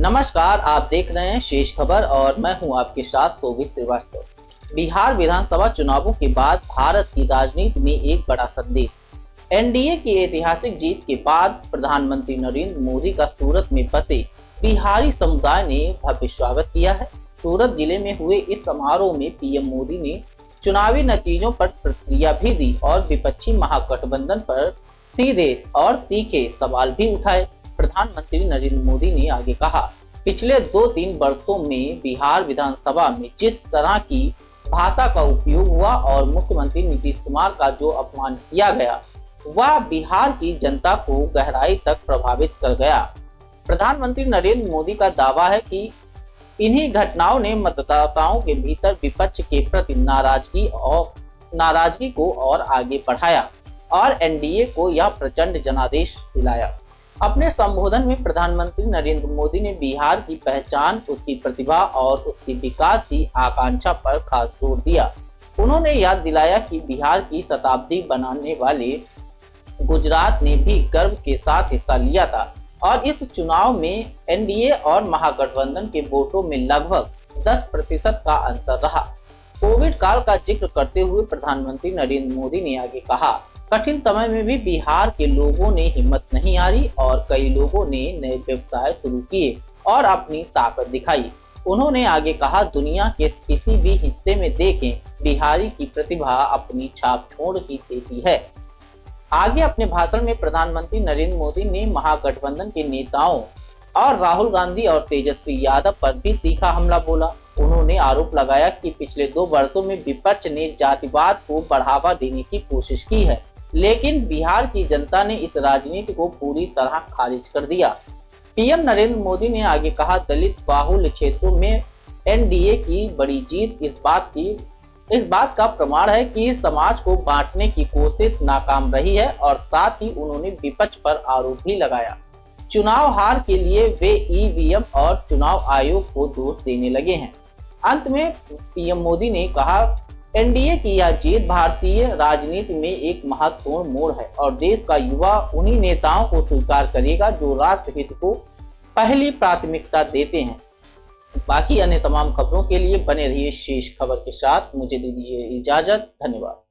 नमस्कार, आप देख रहे हैं शेष खबर और मैं हूं आपके साथ शोभित श्रीवास्तव। बिहार विधानसभा चुनावों के बाद भारत की राजनीति में एक बड़ा संदेश। एनडीए की ऐतिहासिक जीत के बाद प्रधानमंत्री नरेंद्र मोदी का सूरत में बसे बिहारी समुदाय ने भव्य स्वागत किया है। सूरत जिले में हुए इस समारोह में पीएम मोदी ने चुनावी नतीजों पर प्रतिक्रिया भी दी और विपक्षी महागठबंधन पर सीधे और तीखे सवाल भी उठाए। प्रधानमंत्री नरेंद्र मोदी ने आगे कहा, पिछले 2-3 वर्षों में बिहार विधानसभा में जिस तरह की भाषा का उपयोग हुआ और मुख्यमंत्री नीतीश कुमार का जो अपमान किया गया, वह बिहार की जनता को गहराई तक प्रभावित कर गया। प्रधानमंत्री नरेंद्र मोदी का दावा है कि इन्हीं घटनाओं ने मतदाताओं के भीतर विपक्ष के प्रति नाराजगी को और आगे बढ़ाया और एनडीए को यह प्रचंड जनादेश दिलाया। अपने संबोधन में प्रधानमंत्री नरेंद्र मोदी ने बिहार की पहचान, उसकी प्रतिभा और उसकी विकास की आकांक्षा पर खास जोर दिया। उन्होंने याद दिलाया कि बिहार की शताब्दी बनाने वाले गुजरात ने भी गर्व के साथ हिस्सा लिया था और इस चुनाव में एनडीए और महागठबंधन के वोटों में लगभग 10% का अंतर रहा। कोविड काल का जिक्र करते हुए प्रधानमंत्री नरेंद्र मोदी ने आगे कहा, कठिन समय में भी बिहार के लोगों ने हिम्मत नहीं हारी और कई लोगों ने नए व्यवसाय शुरू किए और अपनी ताकत दिखाई। उन्होंने आगे कहा, दुनिया के किसी भी हिस्से में देखें, बिहारी की प्रतिभा अपनी छाप छोड़ ही देती है। आगे अपने भाषण में प्रधानमंत्री नरेंद्र मोदी ने महागठबंधन के नेताओं और राहुल गांधी और तेजस्वी यादव पर भी तीखा हमला बोला। उन्होंने आरोप लगाया कि पिछले 2 वर्षों में विपक्ष ने जातिवाद को बढ़ावा देने की कोशिश की है, लेकिन बिहार की जनता ने इस राजनीति को पूरी तरह खारिज कर दिया। पीएम नरेंद्र मोदी ने आगे कहा, दलित बाहुल्य क्षेत्रों में एनडीए की बड़ी जीत इस बात का प्रमाण है कि समाज को बांटने की कोशिश नाकाम रही है और साथ ही उन्होंने विपक्ष पर आरोप भी लगाया। चुनाव हार के लिए वे ईवीएम और चुनाव आयोग को दोष देने लगे हैं। अंत में पीएम मोदी ने कहा, एनडीए की यह जीत भारतीय राजनीति में एक महत्वपूर्ण मोड़ है और देश का युवा उन्हीं नेताओं को स्वीकार करेगा जो राष्ट्र हित को पहली प्राथमिकता देते हैं। बाकी अन्य तमाम खबरों के लिए बने रहिए शेष खबर के साथ। मुझे दीजिए इजाजत। धन्यवाद।